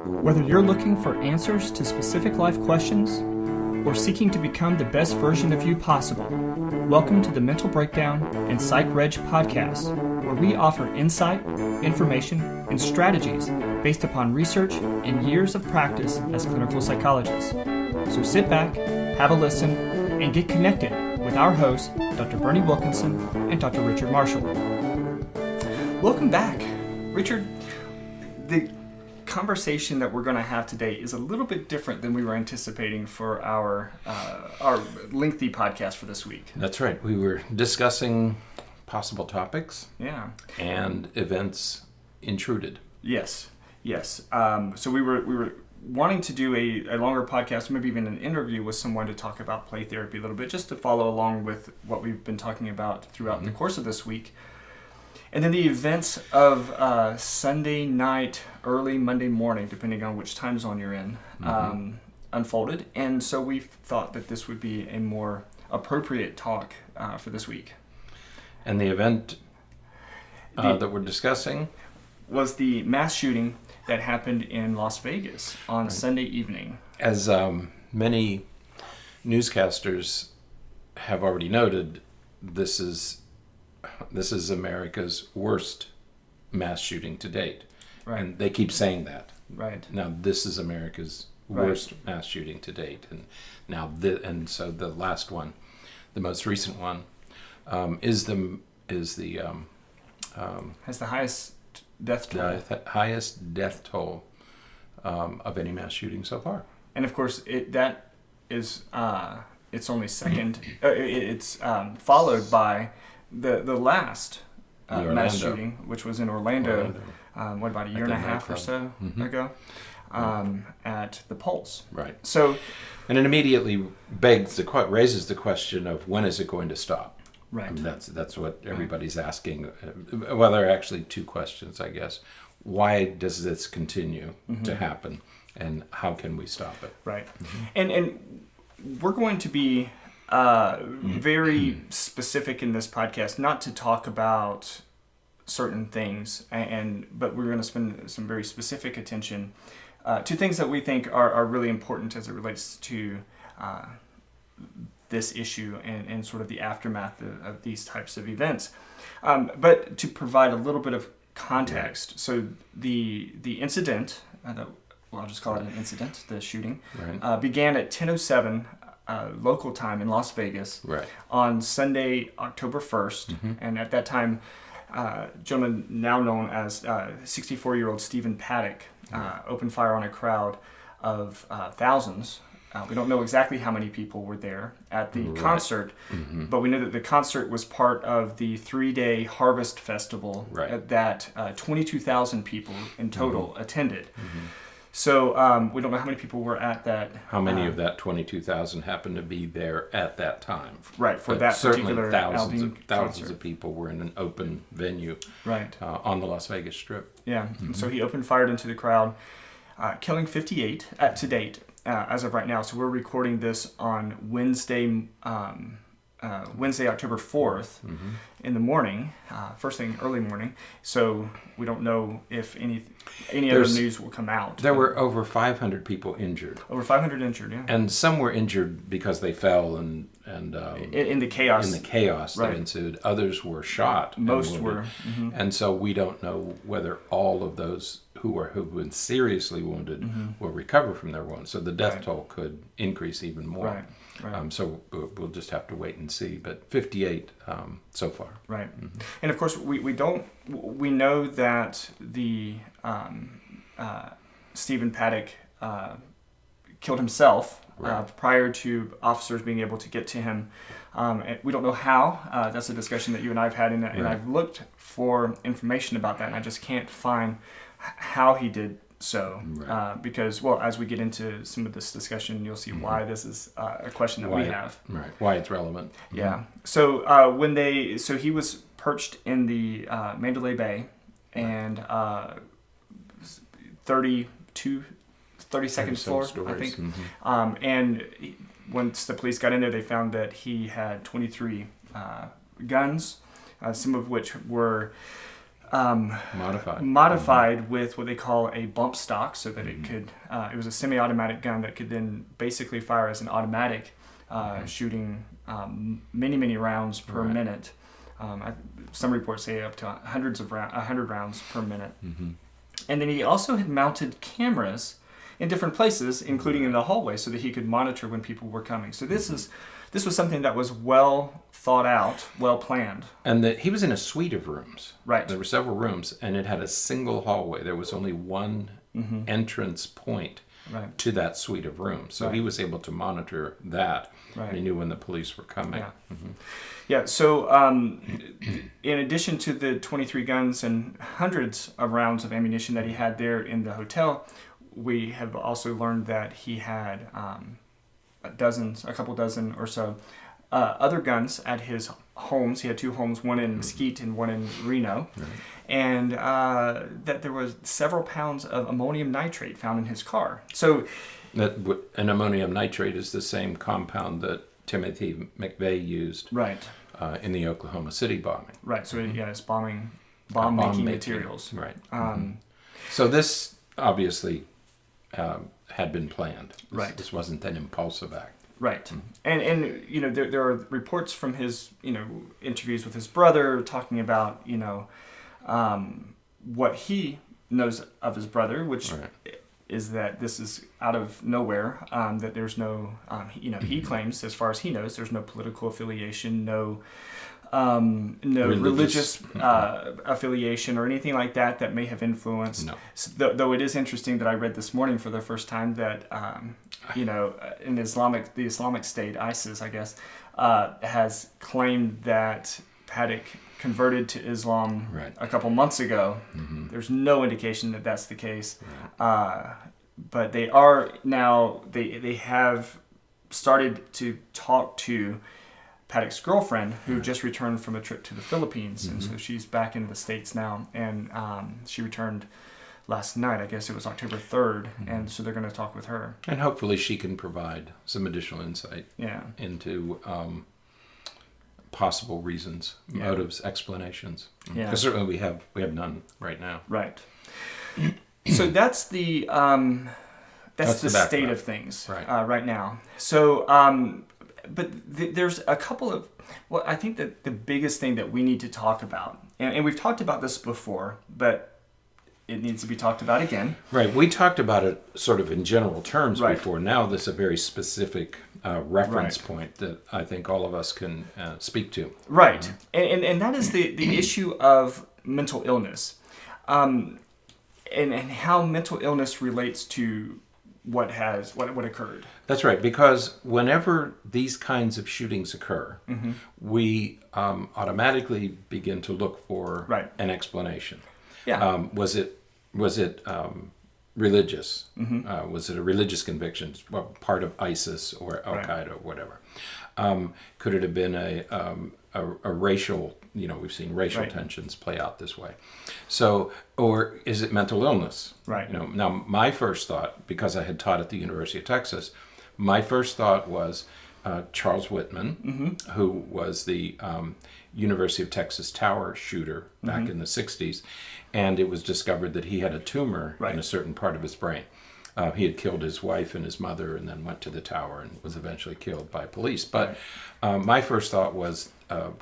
Whether you're looking for answers to specific life questions or seeking to become the best version of you possible, welcome to the Mental Breakdown and Psychreg podcast, where we offer insight, information, and strategies based upon research and years of practice as clinical psychologists. So sit back, have a listen, and get connected with our hosts, Dr. Berney Wilkinson and Dr. Richard Marshall. Welcome back. Richard, the conversation that we're going to have today is a little bit different than we were anticipating for our lengthy podcast for this week. That's right. We were discussing possible topics. Yeah. And events intruded. Yes. So we were wanting to do a longer podcast, maybe even an interview with someone to talk about play therapy a little bit, just to follow along with what we've been talking about throughout the course of this week. And then the events of Sunday night, early Monday morning, depending on which time zone you're in, unfolded. And so we thought that this would be a more appropriate talk for this week. And the event that we're discussing was the mass shooting that happened in Las Vegas on Sunday evening. As many newscasters have already noted, this is America's worst mass shooting to date. Right. And they keep saying that. Right. Now, this is America's worst mass shooting to date. And now, so the last one, the most recent one, has the highest death toll. The highest death toll of any mass shooting so far. And of course, it's only second. It's followed by the last mass shooting, which was in Orlando. About a year and a half or so ago, at the Pulse. Right. So, and it immediately raises the question of when is it going to stop? Right. I mean, that's what everybody's asking. Well, there are actually two questions, I guess. Why does this continue to happen, and how can we stop it? Right. And we're going to be very specific in this podcast, not to talk about certain things, but we're going to spend some very specific attention to things that we think are really important as it relates to this issue and sort of the aftermath of these types of events. But to provide a little bit of context, so the incident, I'll just call it an incident, the shooting, began at 10:07 local time in Las Vegas on Sunday, October 1st. And at that time, gentleman now known as 64-year-old Stephen Paddock opened fire on a crowd of thousands. We don't know exactly how many people were there at the concert, but we know that the concert was part of the 3-day Harvest Festival that 22,000 people in total attended. So we don't know how many people were at that. How many of that 22,000 happened to be there at that time? Right, for that particular thousands of people were in an open venue on the Las Vegas Strip. Yeah, so he opened fire into the crowd, killing 58 to date as of right now. So we're recording this on Wednesday, October 4th in the morning, first thing early morning. So we don't know if any other news will come out. There were over 500 people injured. Over 500 injured, yeah. And some were injured because they fell and in the chaos. In the chaos that ensued. Others were shot. Most were. And so we don't know whether all of those who've been seriously wounded will recover from their wounds. So the death toll could increase even more. Right. So we'll just have to wait and see. But 58 so far. Right. And of course, we know that the Stephen Paddock killed himself prior to officers being able to get to him. And we don't know how. That's a discussion that you and I have had, and I've looked for information about that, and I just can't find how he did so. Because, well, as we get into some of this discussion, you'll see why this is a question that we have. Right. Why it's relevant. Yeah. So he was perched in the Mandalay Bay, and 32nd floor, I think. And once the police got in there, they found that he had 23 guns, some of which were modified with what they call a bump stock, so that it could. It was a semi-automatic gun that could then basically fire as an automatic, shooting many rounds per minute. Some reports say up to 100 rounds per minute. And then he also had mounted cameras in different places, including in the hallway, so that he could monitor when people were coming. So this was something that was well thought out, well planned. And he was in a suite of rooms. Right. There were several rooms, and it had a single hallway. There was only one entrance point to that suite of rooms. So he was able to monitor that. Right. And he knew when the police were coming. Yeah. Yeah, so in addition to the 23 guns and hundreds of rounds of ammunition that he had there in the hotel, we have also learned that he had a couple dozen or so other guns at his homes. He had 2 homes, one in Mesquite and one in Reno. Right. And that there was several pounds of ammonium nitrate found in his car. So, an ammonium nitrate is the same compound that Timothy McVeigh used in the Oklahoma City bombing. Right, so it's bomb-making materials. Right. So this obviously had been planned. This wasn't an impulsive act. Right. And there are reports from his, interviews with his brother talking about, what he knows of his brother, which is that this is out of nowhere, that there's no, he claims, as far as he knows, there's no political affiliation, no religious affiliation or anything like that may have influenced. No. So, though it is interesting that I read this morning for the first time that, in the Islamic State, ISIS, I guess, has claimed that Paddock converted to Islam a couple months ago. There's no indication that that's the case. But they are now, they have started to talk to Paddock's girlfriend, who just returned from a trip to the Philippines. And so she's back in the States now. And she returned last night. I guess it was October 3rd. And so they're going to talk with her. And hopefully she can provide some additional insight into possible reasons, motives, explanations. Because certainly we have none right now. Right. So that's the state of things right now. So, but there's a couple of, I think that the biggest thing that we need to talk about, and we've talked about this before, but it needs to be talked about again. Right. We talked about it sort of in general terms before. Now this is a very specific reference point that I think all of us can speak to. Right. And that is the issue of mental illness, and how mental illness relates to what occurred. That's right, because whenever these kinds of shootings occur, we automatically begin to look for an explanation. Yeah. Was it religious? Was it a religious conviction, part of ISIS or Al Qaeda or whatever? Could it have been a racial? We've seen racial tensions play out this way. So, or is it mental illness? Right. Now my first thought, because I had taught at the University of Texas, my first thought was Charles Whitman, who was the University of Texas Tower shooter back in the 60s, and it was discovered that he had a tumor in a certain part of his brain. He had killed his wife and his mother and then went to the tower and was eventually killed by police. But my first thought was,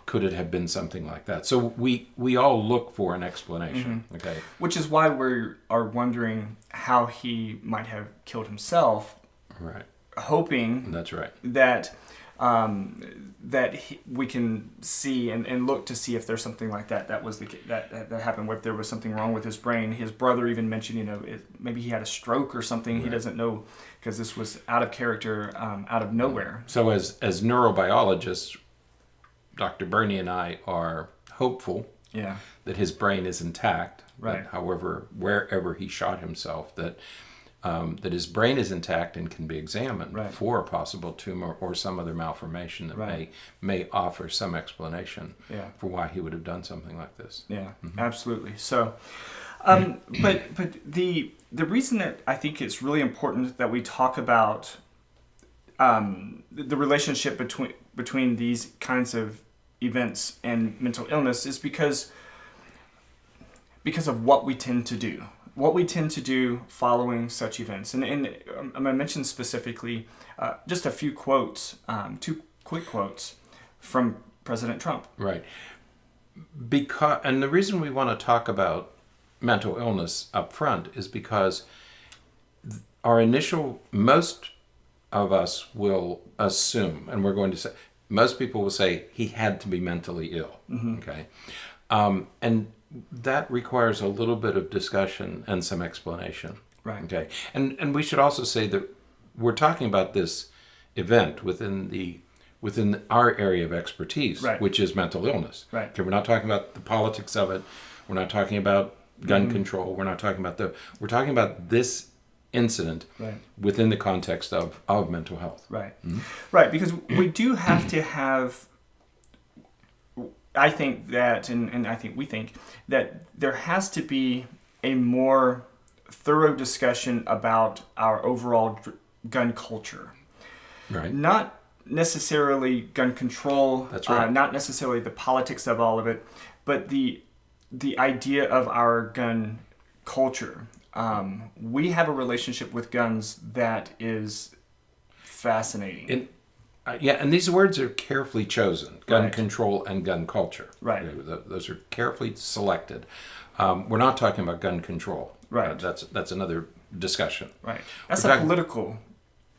could it have been something like that? So we all look for an explanation. Okay. Which is why we are wondering how he might have killed himself. Right. Hoping that we can see and look to see if there's something like that that happened, where there was something wrong with his brain. His brother even mentioned, maybe he had a stroke or something. He doesn't know, because this was out of character, out of nowhere. So as neurobiologists, Dr. Berney and I are hopeful that his brain is intact. Right. That, however, wherever he shot himself, that his brain is intact and can be examined for a possible tumor or some other malformation that may offer some explanation for why he would have done something like this. Yeah, absolutely. So, but the reason that I think it's really important that we talk about the relationship between these kinds of events and mental illness is because because of what we tend to do. What we tend to do following such events. And I'm going to mention specifically just a few quotes, 2 quick quotes from President Trump. Right. And the reason we want to talk about mental illness up front is because most of us will assume, and we're going to say, most people will say he had to be mentally ill. Mm-hmm. Okay. And that requires a little bit of discussion and some explanation. Right. Okay. And we should also say that we're talking about this event within our area of expertise, right, which is mental illness. Right. Okay, we're not talking about the politics of it. We're not talking about gun control. We're not talking about we're talking about this incident, right, within the context of mental health. Right. Mm-hmm. Right, because we do have to have, I think that, and I think we think that there has to be a more thorough discussion about our overall gun culture. Right. Not necessarily gun control. That's right. Not necessarily the politics of all of it, but the idea of our gun culture. We have a relationship with guns that is fascinating. And these words are carefully chosen: gun right, control and gun culture. Right. Those are carefully selected. We're not talking about gun control. Right. That's another discussion. Right. That's a political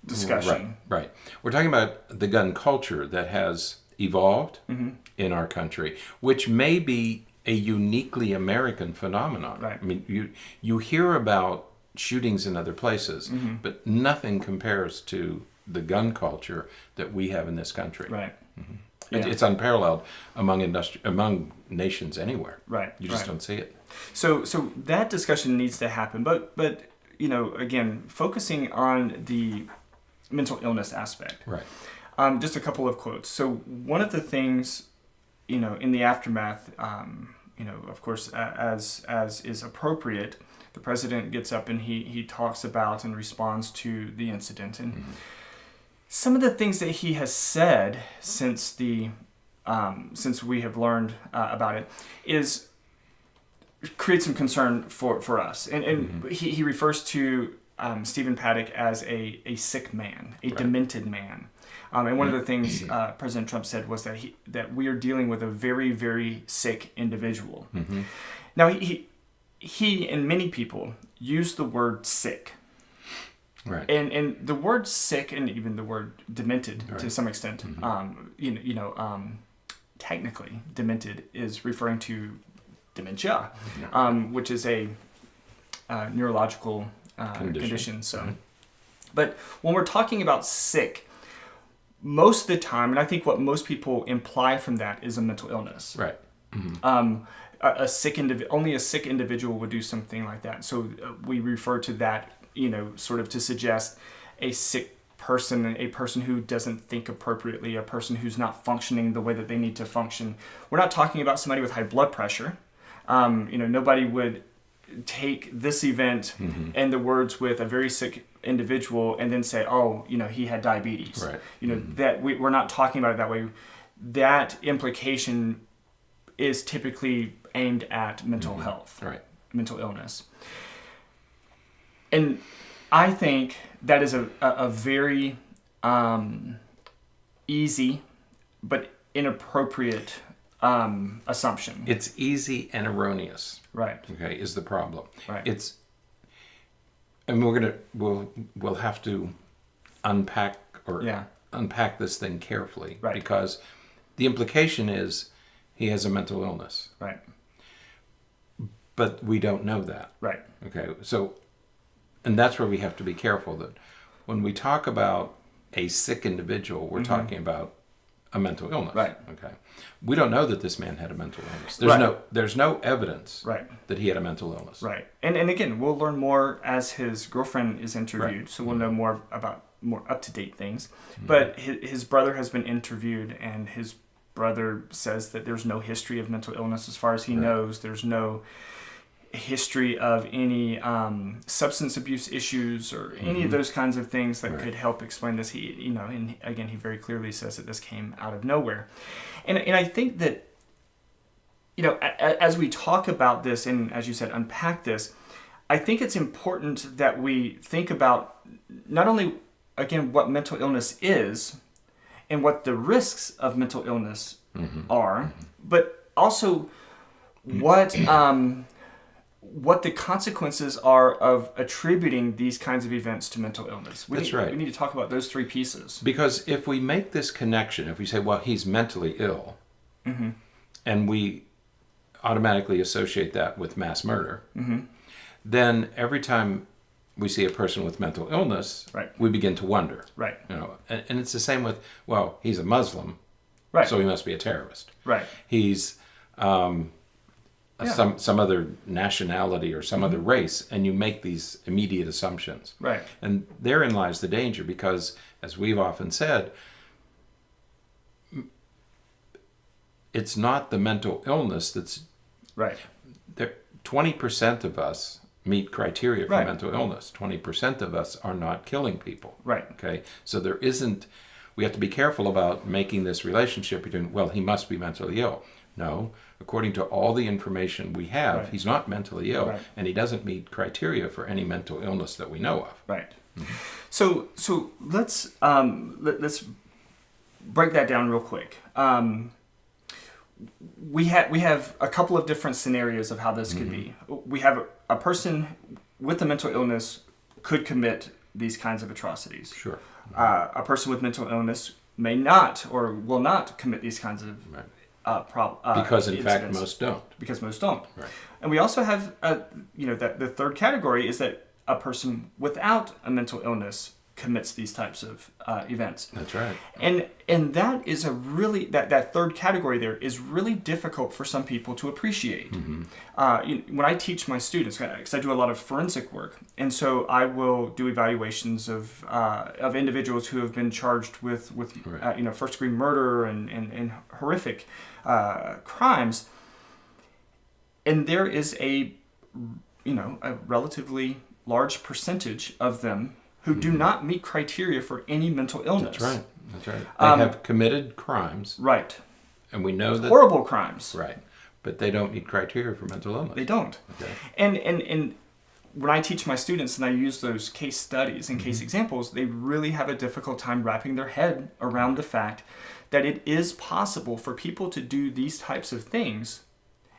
discussion. Right. We're talking about the gun culture that has evolved in our country, which may be a uniquely American phenomenon. Right. I mean, you hear about shootings in other places, but nothing compares to the gun culture that we have in this country. Right. Mm-hmm. Yeah. It's unparalleled among nations anywhere. Right. You just don't see it. So that discussion needs to happen, but again, focusing on the mental illness aspect. Right. Just a couple of quotes. So one of the things, in the aftermath, of course, as is appropriate, the president gets up and he talks about and responds to the incident. And some of the things that he has said since we have learned about it creates some concern for us. And he refers to Stephen Paddock as a sick man, a demented man. And one of the things President Trump said was that we are dealing with a very, very sick individual. Mm-hmm. Now, he and many people use the word sick. Right. And the word sick and even the word demented, right, to some extent, technically demented is referring to dementia, which is a neurological condition. So, but when we're talking about sick, most of the time, and I think what most people imply from that is a mental illness. Right. Mm-hmm. Only a sick individual would do something like that. So we refer to that, sort of to suggest a sick person, a person who doesn't think appropriately, a person who's not functioning the way that they need to function. We're not talking about somebody with high blood pressure. Nobody would take this event and the words with a very sick individual and then say, he had diabetes. Right. That we're not talking about it that way. That implication is typically aimed at mental health, right, mental illness. And I think that is a very easy but inappropriate assumption. It's easy and erroneous. Right. Okay, is the problem. Right. We'll have to unpack this thing carefully, right, because the implication is he has a mental illness. Right. But we don't know that. Right. Okay. So, and that's where we have to be careful that when we talk about a sick individual, we're talking about a mental illness. Right. Okay. We don't know that this man had a mental illness. There's no evidence that he had a mental illness. Right. And again, we'll learn more as his girlfriend is interviewed, right, so we'll know more about more up-to-date things. Mm-hmm. But his brother has been interviewed, and his brother says that there's no history of mental illness as far as he knows. There's no history of any substance abuse issues or any of those kinds of things that could help explain this. And again, he very clearly says that this came out of nowhere. And I think that as we talk about this and, as you said, unpack this, I think it's important that we think about not only, again, what mental illness is and what the risks of mental illness are, but also what the consequences are of attributing these kinds of events to mental illness. We need to talk about those three pieces. Because if we make this connection, if we say, well, he's mentally ill, and we automatically associate that with mass murder, then every time we see a person with mental illness, we begin to wonder. Right. And it's the same with, well, he's a Muslim, so he must be a terrorist. Right. He's some other nationality or some other race, and you make these immediate assumptions. Right. And therein lies the danger, because, as we've often said, it's not the mental illness that's... Right. 20% of us meet criteria for mental illness. 20% of us are not killing people. Right. Okay? So there isn't... We have to be careful about making this relationship between, well, he must be mentally ill. No. According to all the information we have, he's not mentally ill, and he doesn't meet criteria for any mental illness that we know of. Right. So let's break that down real quick. We have a couple of different scenarios of how this could be. We have a person with a mental illness could commit these kinds of atrocities. Sure. A person with mental illness may not or will not commit these kinds of because in incidents. fact most don't. Because most don't. Right. And we also have that the third category is that a person without a mental illness commits these types of events. That's right. And that is that third category there is really difficult for some people to appreciate. When I teach my students, because I do a lot of forensic work, and so I will do evaluations of individuals who have been charged with first degree murder and horrific crimes, and there is a relatively large percentage of them who do not meet criteria for any mental illness. That's right. They have committed crimes. Right. And we know that... Horrible crimes. Right. But they don't meet criteria for mental illness. They don't. Okay. And when I teach my students and I use those case studies and case examples, they really have a difficult time wrapping their head around the fact that it is possible for people to do these types of things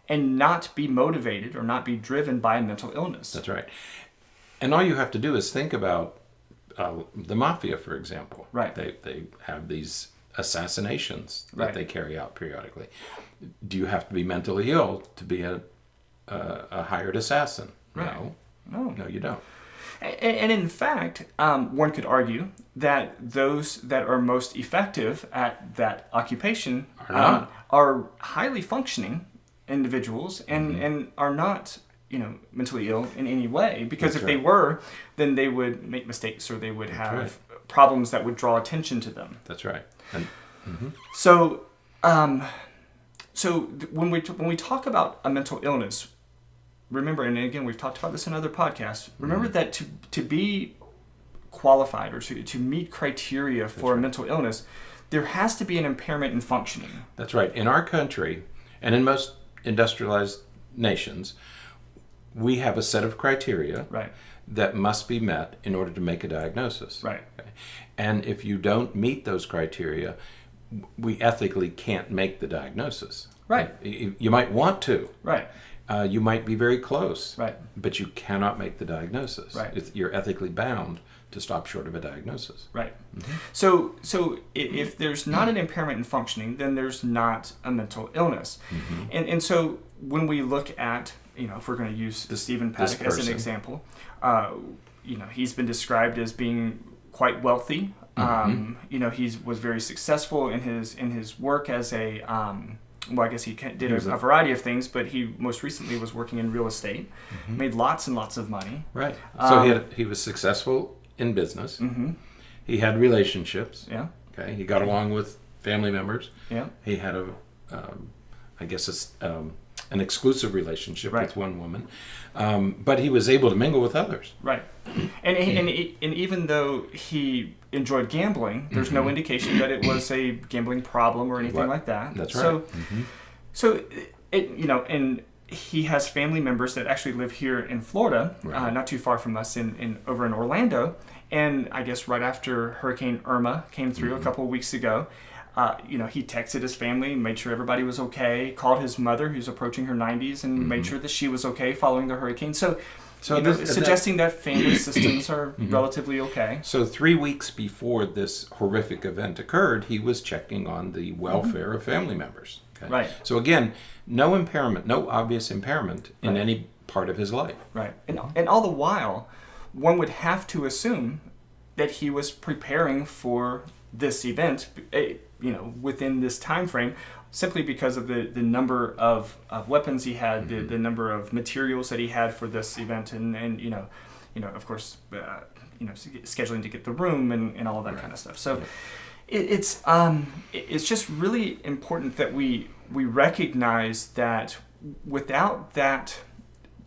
and not be motivated or not be driven by a mental illness. That's right. And all you have to do is think about the mafia, for example. Right. They have these assassinations that they carry out periodically. Do you have to be mentally ill to be a hired assassin? Right. No, you don't. And in fact, one could argue that those that are most effective at that occupation are highly functioning individuals and are not mentally ill in any way, because if they were, then they would make mistakes or they would have problems that would draw attention to them. That's right. And, So when we talk about a mental illness, remember, and again, we've talked about this in other podcasts, remember that to be qualified or to meet criteria for a mental illness, there has to be an impairment in functioning. That's right. In our country, and in most industrialized nations, we have a set of criteria that must be met in order to make a diagnosis. Right. Okay? And if you don't meet those criteria, we ethically can't make the diagnosis. Right. You might want to. Right. You might be very close. Right. But you cannot make the diagnosis. Right. You're ethically bound to stop short of a diagnosis. Right. So if there's not an impairment in functioning, then there's not a mental illness. And so when we look at, if we're going to use Stephen Paddock as an example, he's been described as being quite wealthy. He was very successful in his work as a I guess he did a variety of things, but he most recently was working in real estate, made lots and lots of money. Right. So he was successful in business. He had relationships. Yeah. Okay. He got along with family members. Yeah. He had an exclusive relationship with one woman, but he was able to mingle with others. Right. And even though he enjoyed gambling, there's no indication that it was a gambling problem or anything like that. That's right. So and he has family members that actually live here in Florida, not too far from us, over in Orlando. And I guess right after Hurricane Irma came through a couple of weeks ago, he texted his family, made sure everybody was okay, called his mother, who's approaching her 90s, and made sure that she was okay following the hurricane. So suggesting that family systems are relatively okay. So 3 weeks before this horrific event occurred, he was checking on the welfare of family members. Okay? Right. So again, no obvious impairment in any part of his life. Right. And all the while, one would have to assume that he was preparing for this event, within this time frame, simply because of the number of weapons he had, the number of materials that he had for this event, and of course, scheduling to get the room and all of that kind of stuff. So it's just really important that we recognize that without that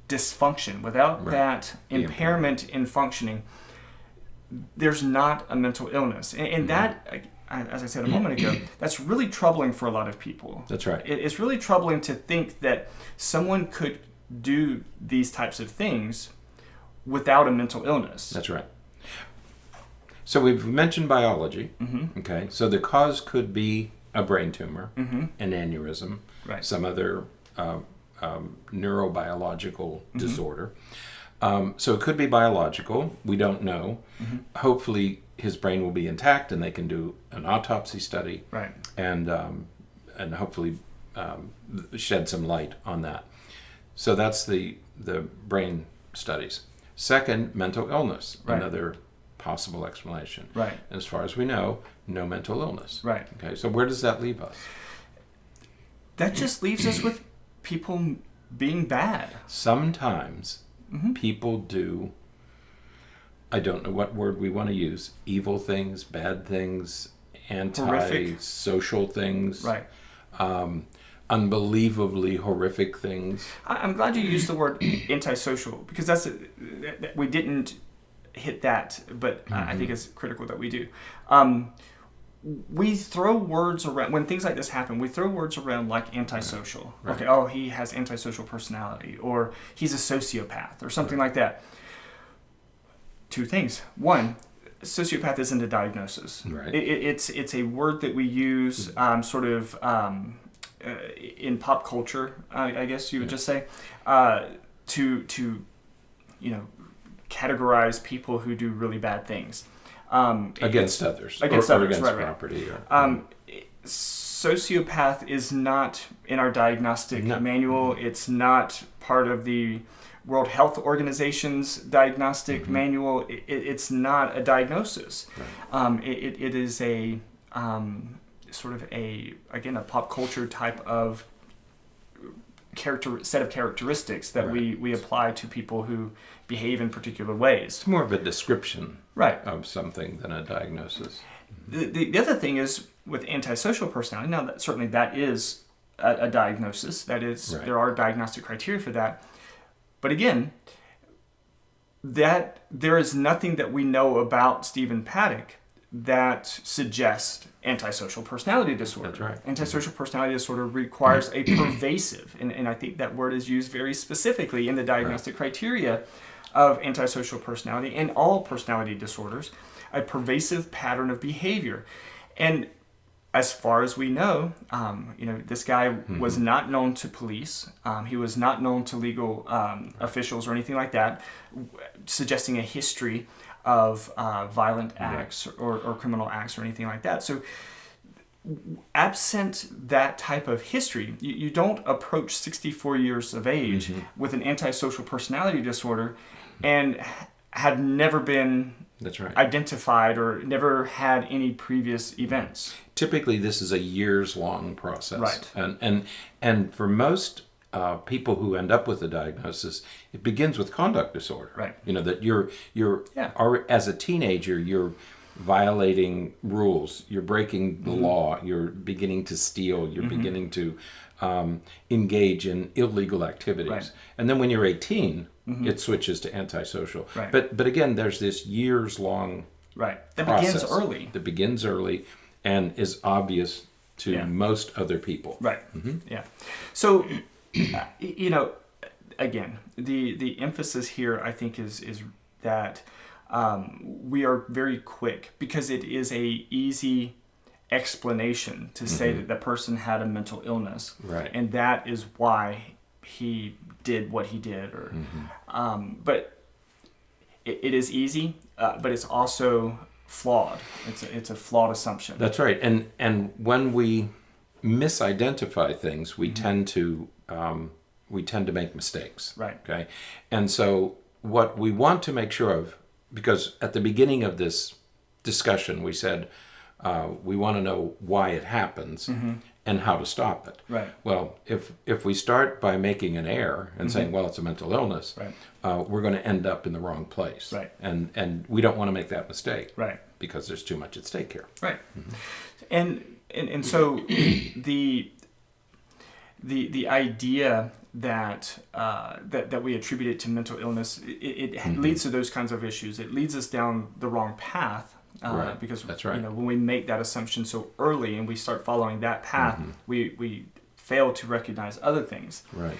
dysfunction, without that impairment in functioning, there's not a mental illness. And that, as I said a moment ago, that's really troubling for a lot of people. That's right. It's really troubling to think that someone could do these types of things without a mental illness. That's right. So we've mentioned biology. Okay. So the cause could be a brain tumor, an aneurysm, some other neurobiological disorder. So it could be biological. We don't know. Hopefully his brain will be intact and they can do an autopsy study and hopefully shed some light on that. So that's the brain studies. Second, mental illness, another possible explanation. Right. As far as we know, no mental illness. Right. Okay, so where does that leave us? That just leaves us with people being bad. Sometimes people do, I don't know what word we want to use, evil things, bad things, anti-social things, unbelievably horrific things. I'm glad you used the word antisocial, because we didn't hit that, but I think it's critical that we do. We throw words around, when things like this happen, we throw words around like antisocial. Okay, he has antisocial personality, or he's a sociopath, or something like that. Two things. One, sociopath isn't a diagnosis. It's a word that we use in pop culture, I guess you would just say, to categorize people who do really bad things. Against others. Against or others, against property. Sociopath is not in our diagnostic manual. It's not part of the World Health Organization's diagnostic manual. It's not a diagnosis. It is a a pop culture type of set of characteristics that we apply to people who behave in particular ways. It's more of a description of something than a diagnosis. The other thing is with antisocial personality. Now, certainly that is a diagnosis. That is, there are diagnostic criteria for that. But again, that there is nothing that we know about Stephen Paddock that suggests antisocial personality disorder. That's right. Antisocial personality disorder requires a pervasive, and I think that word is used very specifically in the diagnostic criteria of antisocial personality and all personality disorders, a pervasive pattern of behavior. And as far as we know, this guy was not known to police. He was not known to legal officials or anything like that, suggesting a history of violent acts or criminal acts or anything like that. So absent that type of history, you don't approach 64 years of age with an antisocial personality disorder and had never been identified or never had any previous events. Typically, this is a years-long process. And for most people who end up with a diagnosis, it begins with conduct disorder. That you're as a teenager, you're violating rules, you're breaking the law, you're beginning to steal, you're beginning to engage in illegal activities. And then when you're 18, it switches to antisocial. But again, there's this years-long that process begins early. That begins early and is obvious to most other people. So you know, again, the emphasis here, I think, is that we are very quick, because it is a easy explanation to say that the person had a mental illness, Right. and that is why he did what he did, or but it is easy, but it's also flawed. It's a flawed assumption. That's right. And when we misidentify things, we tend to make mistakes. Right. Okay. And so what we want to make sure of, because at the beginning of this discussion we said we want to know why it happens and how to stop it. Right. Well, if we start by making an error and saying, well, it's a mental illness, Right. we're going to end up in the wrong place. Right. And we don't want to make that mistake. Right. Because there's too much at stake here. Right. And so the idea that that we attribute it to mental illness, it leads to those kinds of issues. It leads us down the wrong path. Right. Because That's right. when we make that assumption so early and we start following that path, we fail to recognize other things. Right.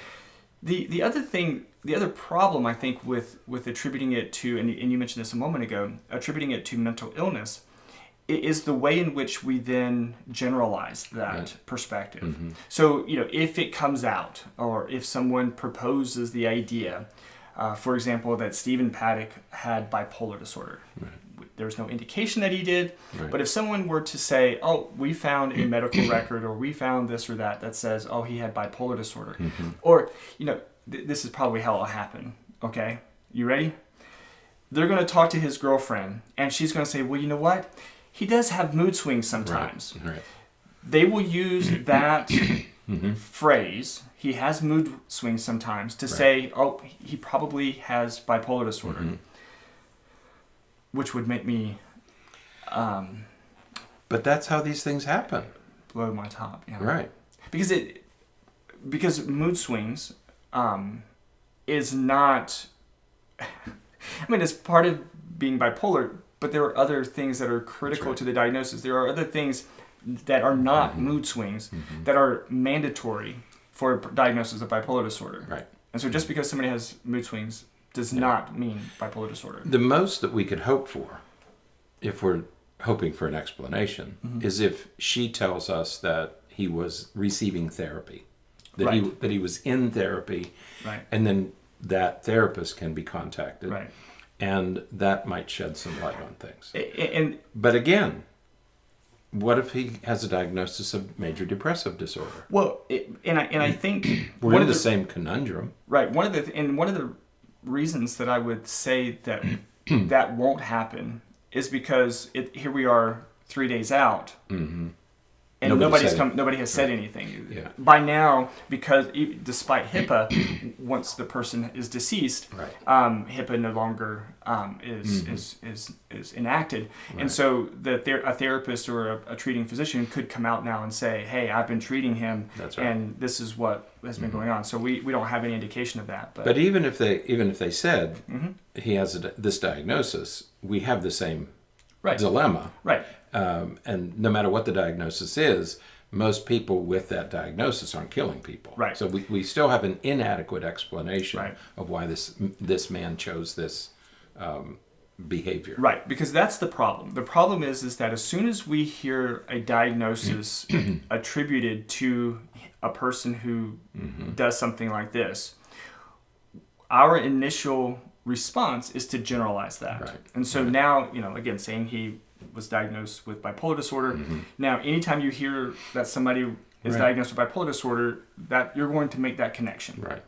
The other problem, I think, with attributing it to, and you mentioned this a moment ago, attributing it to mental illness, is the way in which we then generalize that perspective. So, if it comes out, or if someone proposes the idea, for example, that Stephen Paddock had bipolar disorder. Right. There's no indication that he did, but if someone were to say, oh, we found a medical record, or we found this or that says, oh, he had bipolar disorder, or, this is probably how it'll happen, okay? You ready? They're going to talk to his girlfriend, and she's going to say, well, you know what? He does have mood swings sometimes. Right. They will use that phrase, he has mood swings sometimes, to say, oh, he probably has bipolar disorder. Which would make me but that's how these things happen. Blow my top. Yeah. Right. Because mood swings is not, I mean, it's part of being bipolar, but there are other things that are critical to the diagnosis. There are other things that are not mood swings that are mandatory for a diagnosis of bipolar disorder. Right. And so just because somebody has mood swings does not mean bipolar disorder. The most that we could hope for, if we're hoping for an explanation, is if she tells us that he was receiving therapy, that he was in therapy, and then that therapist can be contacted, and that might shed some light on things. But again, what if he has a diagnosis of major depressive disorder? Well, I think we're in the same conundrum, right? One of the reasons that I would say that that won't happen is because here we are 3 days out, and nobody has said anything. Yeah. By now, because despite HIPAA, once the person is deceased, HIPAA no longer is enacted, and so a therapist or a treating physician could come out now and say, "Hey, I've been treating him, and this is what has been going on." So we don't have any indication of that. But even if they said he has this diagnosis, we have the same dilemma, right? And no matter what the diagnosis is, most people with that diagnosis aren't killing people. Right. So we still have an inadequate explanation of why this man chose this behavior. Right, because that's the problem. The problem is that as soon as we hear a diagnosis attributed to a person who does something like this, our initial response is to generalize that. Right. And so now, again, saying he was diagnosed with bipolar disorder. Now, anytime you hear that somebody is diagnosed with bipolar disorder, that you're going to make that connection. Right.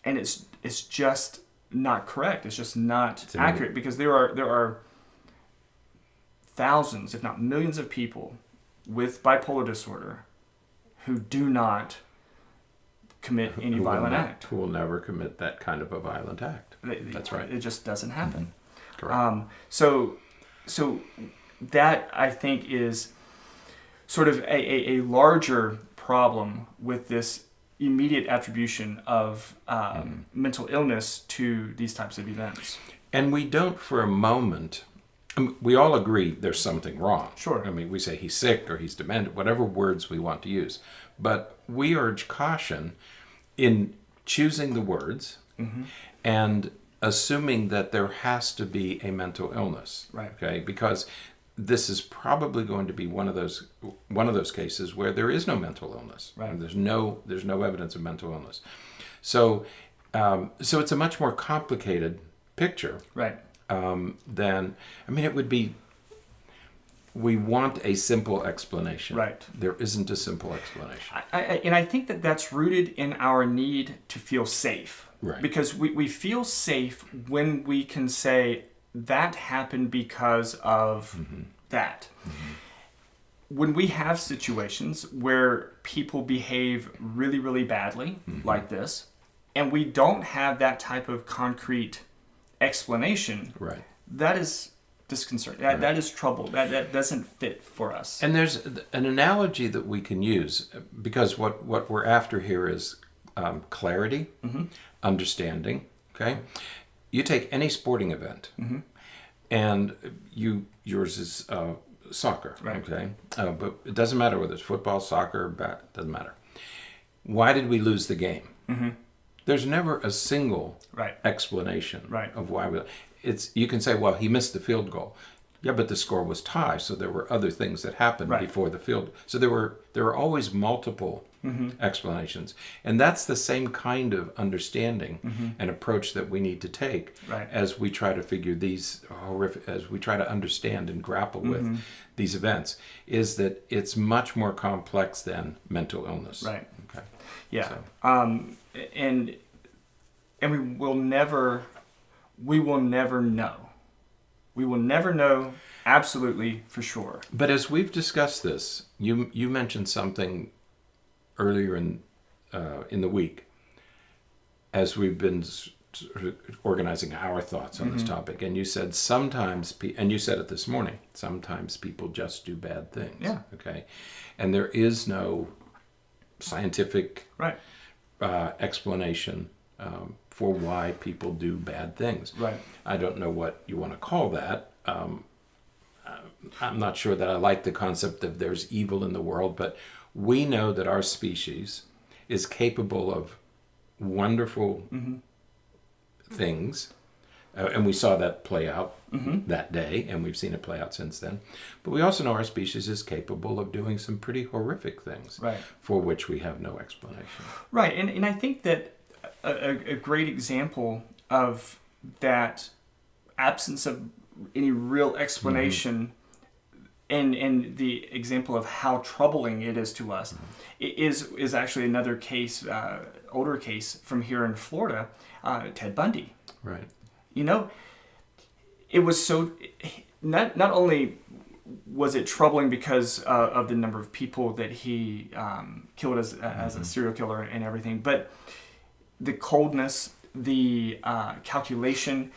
And it's just not correct. It's just not accurate, because there are thousands, if not millions, of people with bipolar disorder who do not commit any violent act. Who will never commit that kind of a violent act. That's right. It just doesn't happen. Correct. So that, I think, is sort of a larger problem with this immediate attribution of mental illness to these types of events. And we don't for a moment, we all agree there's something wrong. Sure. I mean, we say he's sick or he's demented, whatever words we want to use. But we urge caution in choosing the words and assuming that there has to be a mental illness. Right. Okay, because this is probably going to be one of those cases where there is no mental illness. Right. And there's no evidence of mental illness. So it's a much more complicated picture. Right. It would be. We want a simple explanation. Right. There isn't a simple explanation. I think that that's rooted in our need to feel safe. Right. Because we feel safe when we can say that happened because of that. When we have situations where people behave really, really badly like this, and we don't have that type of concrete explanation, right. that is disconcerting. That is trouble. That doesn't fit for us. And there's an analogy that we can use, because what we're after here is clarity, understanding. Okay, you take any sporting event, and yours is soccer. Right. Okay, but it doesn't matter whether it's football, soccer, bat. Doesn't matter. Why did we lose the game? There's never a single explanation of why we. You can say, well, he missed the field goal. Yeah, but the score was tie, so there were other things that happened before the field. So there were always multiple explanations, and that's the same kind of understanding and approach that we need to take as we try to figure as we try to understand and grapple with these events. Is that it's much more complex than mental illness. Right. Okay. Yeah. So. And we will never know. We will never know absolutely for sure. But as we've discussed this, you mentioned something earlier in the week as we've been organizing our thoughts on this topic, and you said and you said it this morning, sometimes people just do bad things. Yeah. Okay. And there is no scientific explanation for why people do bad things. Right. I don't know what you want to call that. I'm not sure that I like the concept of there's evil in the world, but we know that our species is capable of wonderful things. And we saw that play out that day, and we've seen it play out since then. But we also know our species is capable of doing some pretty horrific things for which we have no explanation. Right, and I think that a great example of that absence of any real explanation and the example of how troubling it is to us is actually another case, older case from here in Florida, Ted Bundy. Right. You know, it was so, not only was it troubling because of the number of people that he killed as a serial killer and everything, but the coldness, the calculation,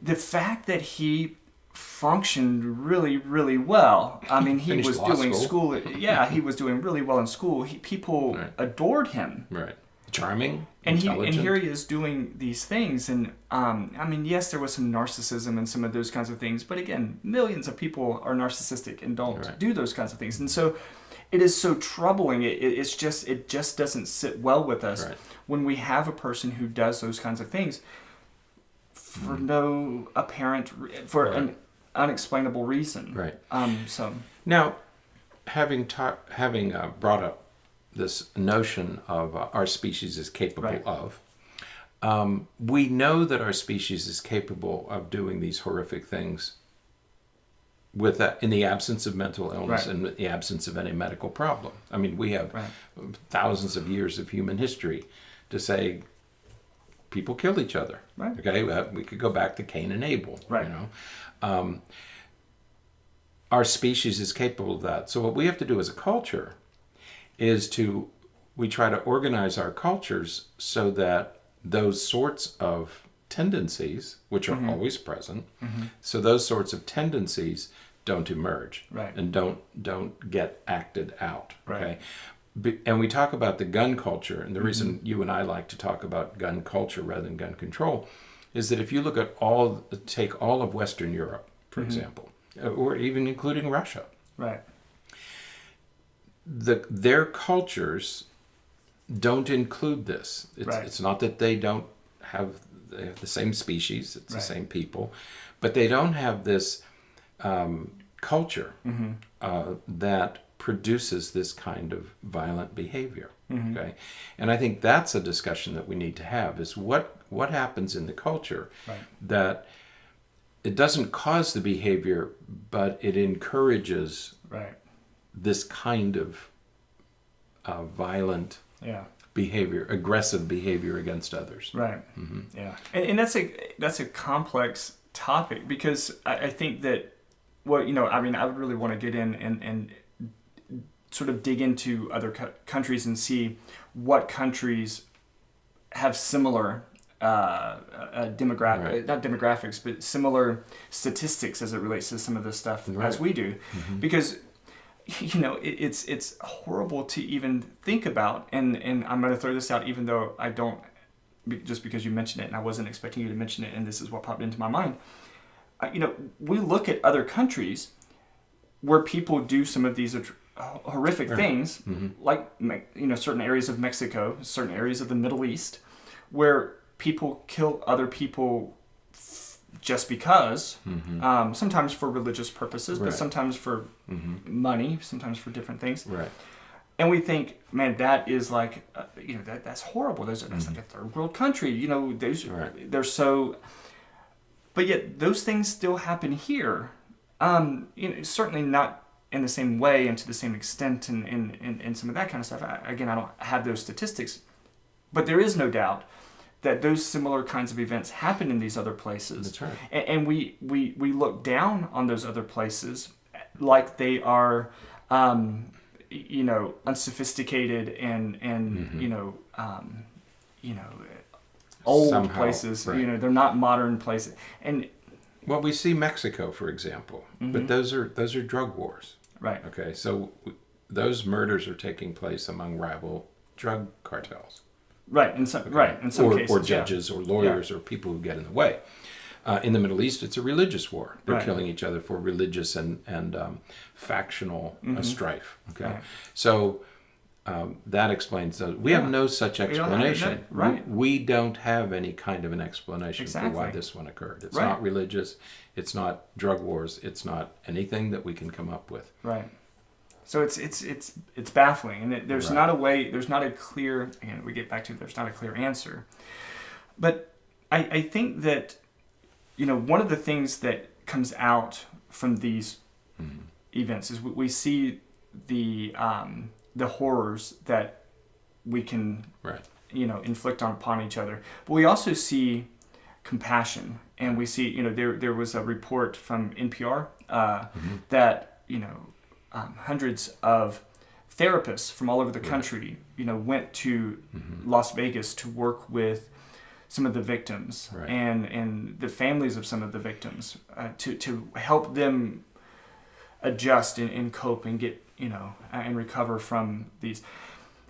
the fact that he functioned really, really well. I mean, he was doing school. Yeah, he was doing really well in school. People adored him. Right. Charming, and intelligent. here he is doing these things. And I mean, yes, there was some narcissism and some of those kinds of things. But again, millions of people are narcissistic and don't do those kinds of things. And so it is so troubling. It just doesn't sit well with us when we have a person who does those kinds of things for no apparent, an unexplainable reason. Right. So now, having brought up this notion of our species is capable of, we know that our species is capable of doing these horrific things in the absence of mental illness and in the absence of any medical problem. I mean, we have thousands of years of human history to say people killed each other. Right. Okay, we could go back to Cain and Abel. Right. You know, our species is capable of that. So what we have to do as a culture is we try to organize our cultures so that those sorts of tendencies, which are always present, so those sorts of tendencies don't emerge and don't get acted out. Okay. And we talk about the gun culture, and the reason you and I like to talk about gun culture rather than gun control is that if you look at take all of Western Europe, for example, or even including Russia, their cultures don't include this. Right. It's not that they don't have, they have the same species, it's Right. the same people, but they don't have this culture that produces this kind of violent behavior. Okay, and I think that's a discussion that we need to have: is what happens in the culture Right. that it doesn't cause the behavior, but it encourages Right. this kind of violent Yeah. behavior, aggressive behavior against others. Right. Yeah. And that's a complex topic, because I think that, well, I mean, I would really want to get in and sort of dig into other countries and see what countries have similar not demographics, but similar statistics as it relates to some of this stuff as we do, because it's horrible to even think about, and I'm going to throw this out, even though I don't, just because you mentioned it and I wasn't expecting you to mention it, and this is what popped into my mind. We look at other countries where people do some of these horrific things, like certain areas of Mexico, certain areas of the Middle East, where people kill other people just because, sometimes for religious purposes, but sometimes for money, sometimes for different things. Right. And we think, man, that is like, that's horrible. That's like a third world country. They're so, but yet those things still happen here. Certainly not in the same way and to the same extent and some of that kind of stuff. I don't have those statistics, but there is no doubt that those similar kinds of events happen in these other places. That's right. And we look down on those other places like they are, unsophisticated and old Somehow, places. right. They're not modern places. And well, we see Mexico, for example, but those are drug wars. right. Okay, so those murders are taking place among rival drug cartels. Right. In some cases, or judges or lawyers or people who get in the way. In the Middle East, it's a religious war. They're Right. killing each other for religious and factional strife. Okay, Right. so that explains those. We have no such don't have explanation. that, right. We don't have any kind of an explanation for why Exactly. this one occurred. It's Right. not religious. It's not drug wars. It's not anything that we can come up with. Right. So it's baffling, and there's Right. not a way. There's not a clear. Again, we get back to there's not a clear answer. But I think that one of the things that comes out from these events is we see the horrors that we can Right. inflict upon each other, but we also see compassion, and we see there was a report from NPR that hundreds of therapists from all over the country went to Las Vegas to work with some of the victims Right. and the families of some of the victims to help them adjust and cope and get and recover from these.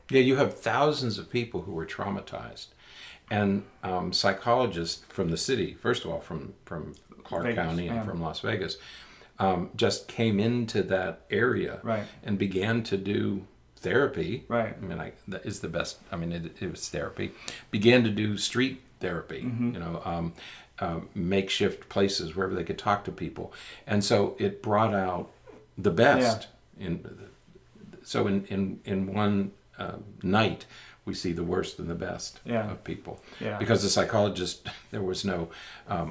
Yeah, you have thousands of people who were traumatized, and psychologists from the city, first of all, from Clark Vegas, County and yeah. from Las Vegas, just came into that area Right. and began to do therapy. Right. I mean, that is the best. I mean, it was therapy. Began to do street therapy. Makeshift places wherever they could talk to people, and so it brought out the best. So in one night, we see the worst and the best of people. Yeah. Because the psychologist, there was no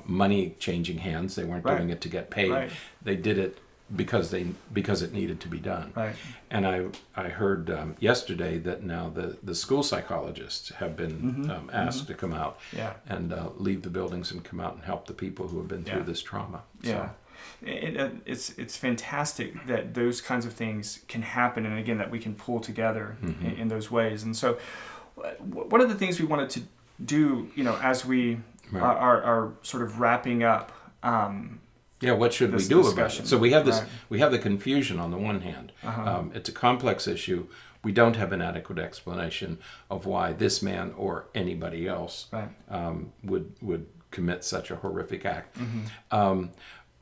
money changing hands. They weren't Right. doing it to get paid. Right. They did it because it needed to be done. Right. And I heard yesterday that now the school psychologists have been asked to come out Yeah. and leave the buildings and come out and help the people who have been through Yeah. this trauma. Yeah. It's fantastic that those kinds of things can happen, and again that we can pull together in those ways. And so, one of the things we wanted to do, as we Right. are sort of wrapping up. What should we This do about discussion. it? So we have this. Right. We have the confusion on the one hand. It's a complex issue. We don't have an adequate explanation of why this man or anybody else Right. would commit such a horrific act.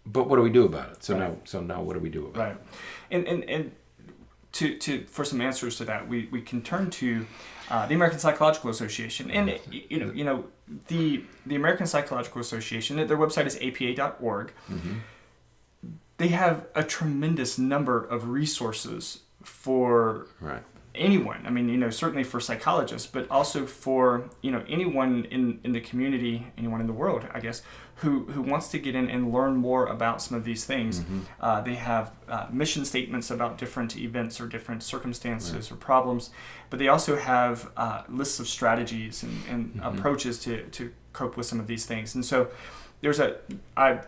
But what do we do about it? So now what do we do about Right. And for some answers to that, we can turn to the American Psychological Association, and the American Psychological Association. Their website is apa.org. Mm-hmm. They have a tremendous number of resources for anyone. I mean, certainly for psychologists, but also for anyone in the community, anyone in the world, I guess, who wants to get in and learn more about some of these things. Mm-hmm. They have mission statements about different events or different circumstances or problems, but they also have lists of strategies and mm-hmm. approaches to cope with some of these things. And so I've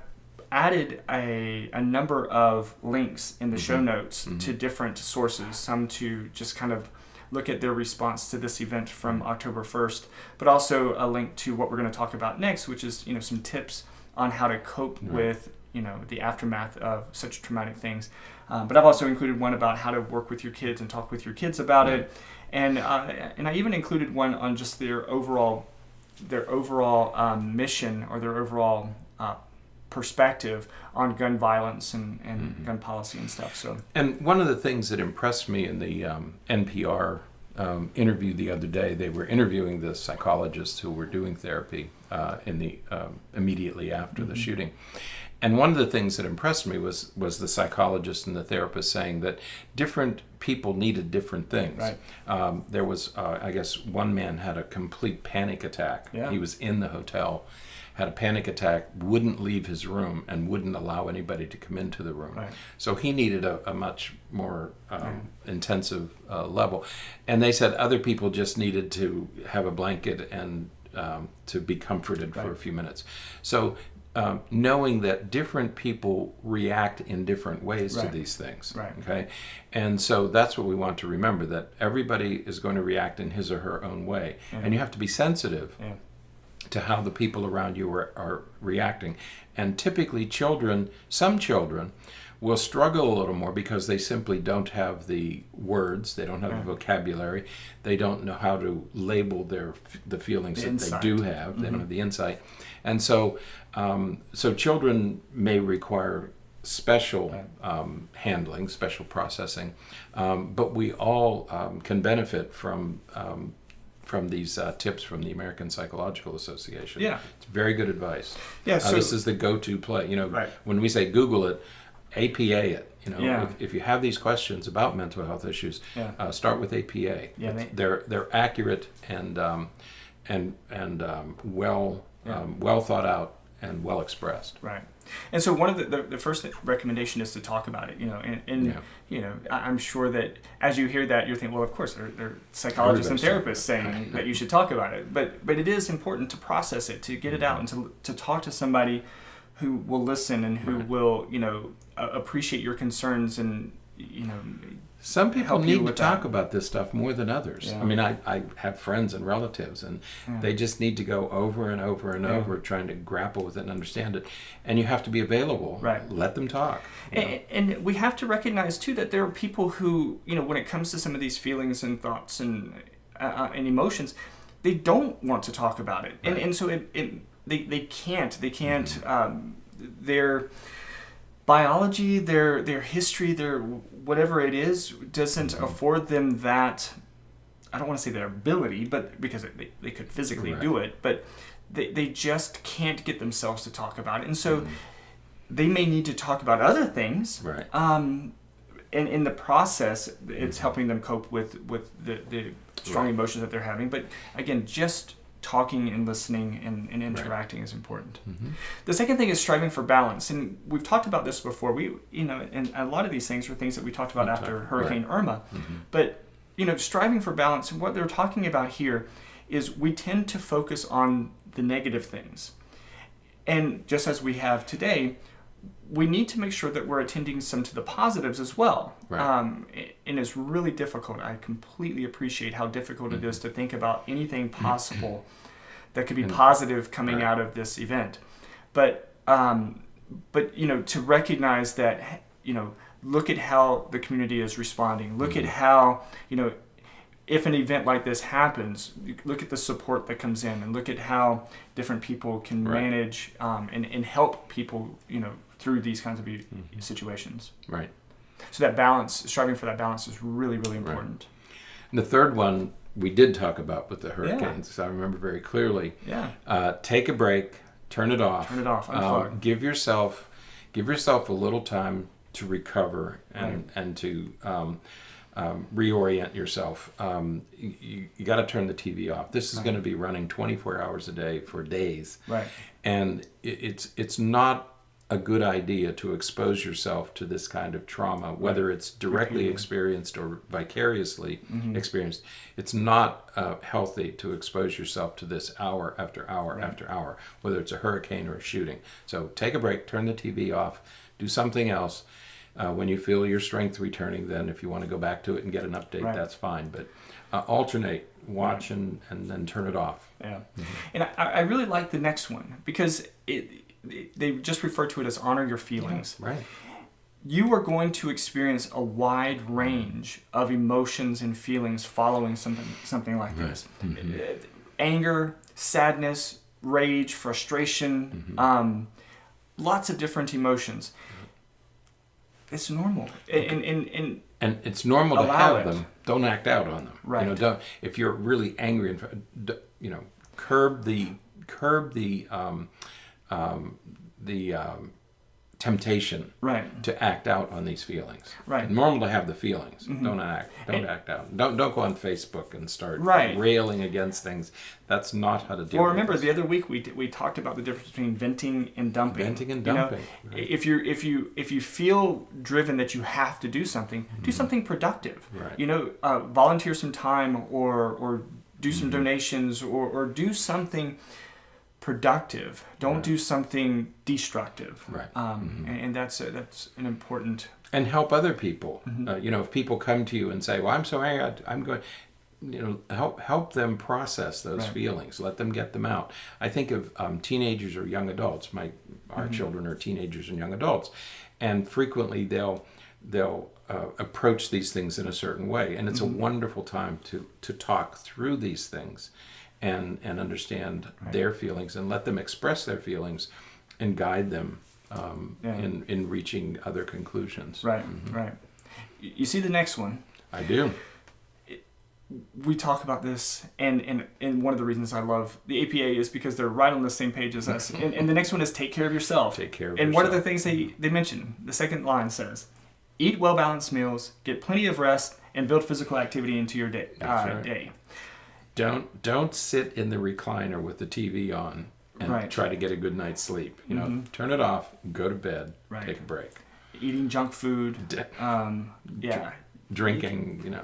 added a number of links in the mm-hmm. show notes mm-hmm. to different sources, some to just kind of look at their response to this event from October 1st, but also a link to what we're going to talk about next, which is some tips on how to cope with the aftermath of such traumatic things. But I've also included one about how to work with your kids and talk with your kids about it, and I even included one on just their overall mission or their overall perspective on gun violence and mm-hmm. gun policy and stuff. So, and one of the things that impressed me in the NPR interview the other day, they were interviewing the psychologists who were doing therapy in the immediately after mm-hmm. the shooting. And one of the things that impressed me was the psychologist and the therapist saying that different people needed different things. Right. There was, I guess, one man had a complete panic attack. Yeah. He was in the hotel, had a panic attack, wouldn't leave his room, and wouldn't allow anybody to come into the room. Right. So he needed a much more intensive level. And they said other people just needed to have a blanket and to be comforted for a few minutes. So knowing that different people react in different ways to these things. Right. Okay? And so that's what we want to remember, that everybody is going to react in his or her own way. Mm-hmm. And you have to be sensitive to how the people around you are reacting. And typically some children will struggle a little more because they simply don't have the words, they don't have the vocabulary, they don't know how to label the feelings that they do have, mm-hmm. they don't have the insight. And so children may require special handling, special processing, but we all can benefit from these tips from the American Psychological Association. Yeah. It's very good advice. Yeah, so this is the go-to play. When we say Google it, APA it. If you have these questions about mental health issues, start with APA. Yeah, they're accurate and well thought out and well expressed. Right. And so one of the first recommendation is to talk about it, I'm sure that as you hear that, you're thinking, well, of course, there are psychologists and therapists saying that you should talk about it. But it is important to process it, to get it out, and to talk to somebody who will listen and who will, appreciate your concerns and, some people need to talk about this stuff more than others. Yeah. I mean, I have friends and relatives, and they just need to go over and over and over trying to grapple with it and understand it. And you have to be available. Right. Let them talk. And we have to recognize, too, that there are people who, when it comes to some of these feelings and thoughts and emotions, they don't want to talk about it. Right. And so they can't. They can't. Mm-hmm. Their biology, their history, their whatever it is, doesn't afford them that, I don't want to say their ability, but because they could physically do it, but they just can't get themselves to talk about it. And so they may need to talk about other things. Right. And in the process, it's helping them cope with the strong emotions that they're having. But again, just talking and listening and interacting is important. Mm-hmm. The second thing is striving for balance, and we've talked about this before. And a lot of these things are things that we talked about after Hurricane Irma. Mm-hmm. But striving for balance, and what they're talking about here is we tend to focus on the negative things, and just as we have today, we need to make sure that we're attending some to the positives as well. Right. And it's really difficult. I completely appreciate how difficult it is to think about anything possible that could be positive coming out of this event. But to recognize that, look at how the community is responding. Look at how, if an event like this happens, look at the support that comes in, and look at how different people can manage and help people, through these kinds of situations. Right. So that balance, striving for that balance, is really, really important. Right. And the third one we did talk about with the hurricanes, so I remember very clearly. Yeah. Take a break, turn it off. Turn it off. Unplug. Give yourself a little time to recover and to reorient yourself. You got to turn the TV off. This is going to be running 24 hours a day for days. Right. And it's not a good idea to expose yourself to this kind of trauma, whether it's directly experienced or vicariously experienced. It's not healthy to expose yourself to this hour after hour after hour, whether it's a hurricane or a shooting. So take a break, turn the TV off, do something else. When you feel your strength returning, then if you want to go back to it and get an update, that's fine. But alternate, watch and then turn it off. Yeah. And I really like the next one because they just refer to it as honor your feelings. Yeah, right. You are going to experience a wide range of emotions and feelings following something like this. Anger, sadness, rage, frustration, lots of different emotions. It's normal. And it's normal to have them. Don't act out on them. Right. Don't, if you're really angry and curb the temptation to act out on these feelings. Right. It's normal to have the feelings. Don't act out. Don't go on Facebook and start railing against things. That's not how to deal with it. Well, remember the other week we talked about the difference between venting and dumping. Venting and dumping. Right. If you feel driven that you have to do something productive. Right. Volunteer some time or do some donations or do something productive. Don't do something destructive. Right. And that's an important. And help other people. If people come to you and say, "Well, I'm so angry, I'm going," help them process those feelings. Let them get them out. I think of teenagers or young adults. Our children are teenagers and young adults, and frequently they'll approach these things in a certain way, and it's a wonderful time to talk through these things. And understand their feelings and let them express their feelings and guide them in reaching other conclusions. Right, right. You see the next one? I do. We talk about this, and one of the reasons I love the APA is because they're right on the same page as us. And the next one is take care of yourself. Take care of yourself. And one of the things they mention, the second line says, eat well-balanced meals, get plenty of rest, and build physical activity into your day. Don't sit in the recliner with the TV on and try to get a good night's sleep. Turn it off, go to bed, take a break. Eating junk food, drinking.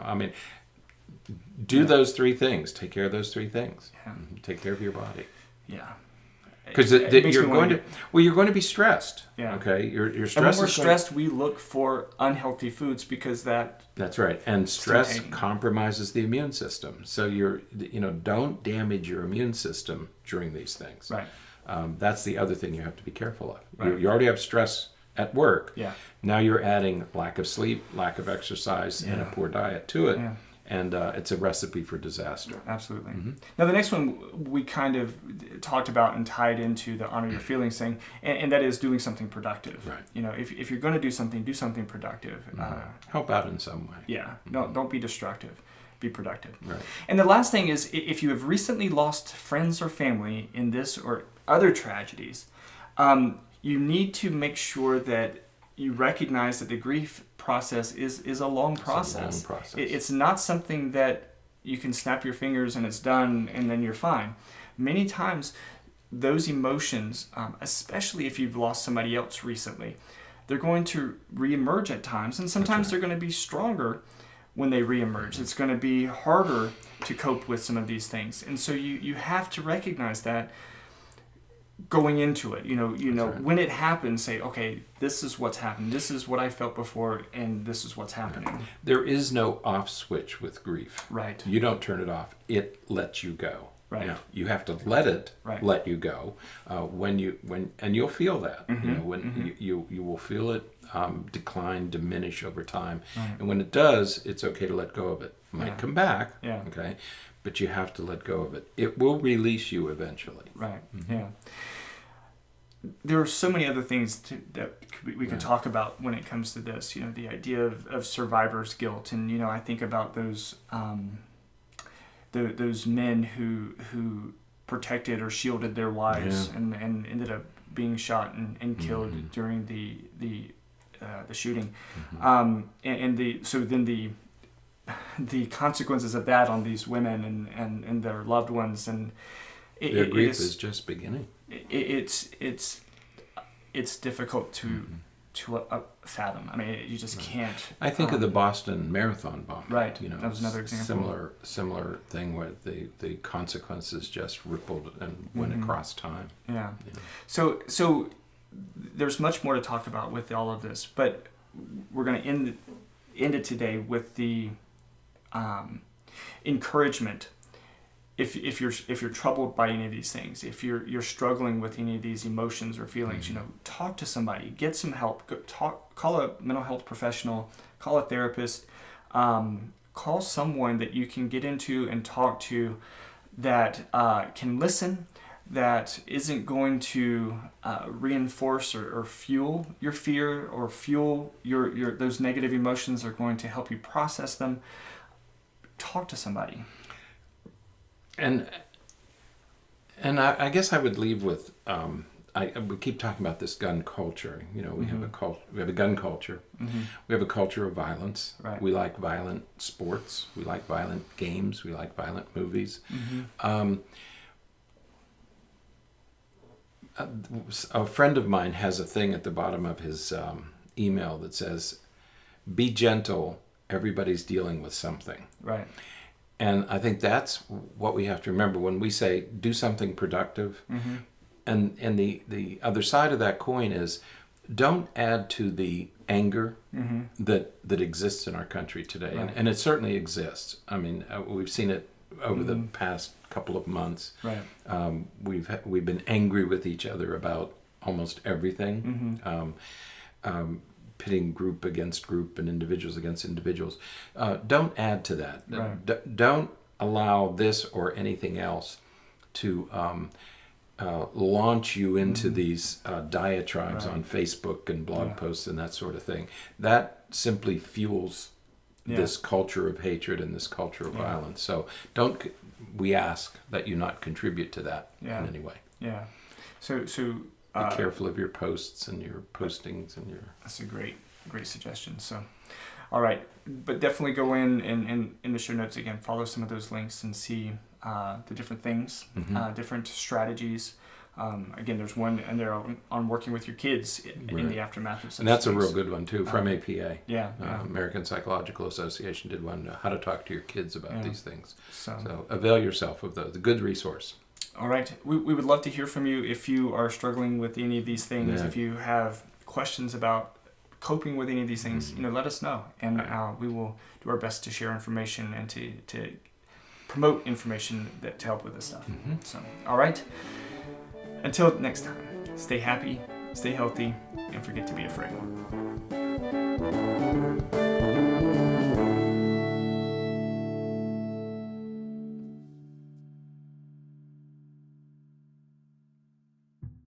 Do those three things. Take care of those three things. Yeah. Take care of your body. Yeah. Because you're going to be stressed. Yeah. Okay. You're stressed. And when we're stressed, we look for unhealthy foods because that's right. And stress compromises the immune system. So don't damage your immune system during these things. Right. That's the other thing you have to be careful of. Right. You already have stress at work. Yeah. Now you're adding lack of sleep, lack of exercise, and a poor diet to it. Yeah. And it's a recipe for disaster. Absolutely. Now, the next one we kind of talked about and tied into the honor your feelings thing, and that is doing something productive. Right. If you're going to do something productive. Help out in some way. Yeah. No, don't be destructive. Be productive. Right. And the last thing is, if you have recently lost friends or family in this or other tragedies, you need to make sure that you recognize that the grief process is a long process. It's not something that you can snap your fingers and it's done and then you're fine. Many times those emotions, especially if you've lost somebody else recently, they're going to reemerge at times, and sometimes they're going to be stronger when they reemerge. It's going to be harder to cope with some of these things. And so you have to recognize that going into it, when it happens, say, okay, this is what's happened. This is what I felt before, and this is what's happening. There is no off switch with grief. Right. You don't turn it off. It lets you go. Right. You have to let it let you go. And you'll feel that. You will feel it decline, diminish over time. Right. And when it does, it's okay to let go of it. It might come back. Yeah. Okay. But you have to let go of it. It will release you eventually. Right. Yeah. there are so many other things that we could talk about when it comes to this. The idea of survivor's guilt, and I think about those men who protected or shielded their wives and ended up being shot and killed during the shooting, so then the consequences of that on these women and their loved ones, and their grief is just beginning. It's difficult to fathom. I mean, you just can't. I think of the Boston Marathon bombing. Right. That was another example. Similar thing where the consequences just rippled and went across time. Yeah. So there's much more to talk about with all of this, but we're going to end it today with the encouragement. If you're troubled by any of these things, if you're struggling with any of these emotions or feelings, talk to somebody, get some help. Call a mental health professional, call a therapist, call someone that you can get into and talk to that can listen, that isn't going to reinforce or fuel your fear or fuel your those negative emotions, are going to help you process them. Talk to somebody. And I guess I would leave with we keep talking about this gun culture. We have a gun culture. We have a culture of violence. Right. We like violent sports. We like violent games. We like violent movies. A friend of mine has a thing at the bottom of his email that says, "Be gentle. Everybody's dealing with something." Right. And I think that's what we have to remember when we say do something productive. And the other side of that coin is don't add to the anger that exists in our country today. Right. And it certainly exists. I mean, we've seen it over the past couple of months. Right. We've been angry with each other about almost everything. Pitting group against group and individuals against individuals. Don't add to that. Right. Don't allow this or anything else to launch you into these diatribes on Facebook and blog posts and that sort of thing. That simply fuels this culture of hatred and this culture of violence. So we ask that you not contribute to that in any way. Yeah. So be careful of your posts and your postings and your... That's a great suggestion. So, all right. But definitely go in the show notes again, follow some of those links and see the different things, different strategies. Again, there's one in there on working with your kids in the aftermath of such And that's things. a real good one too, from APA. Yeah. American Psychological Association did one, how to talk to your kids about these things. So avail yourself of the good resource. All right. We would love to hear from you if you are struggling with any of these things. If you have questions about coping with any of these things, let us know. And we will do our best to share information and to promote information to help with this stuff. So, all right. Until next time, stay happy, stay healthy, and forget to be afraid.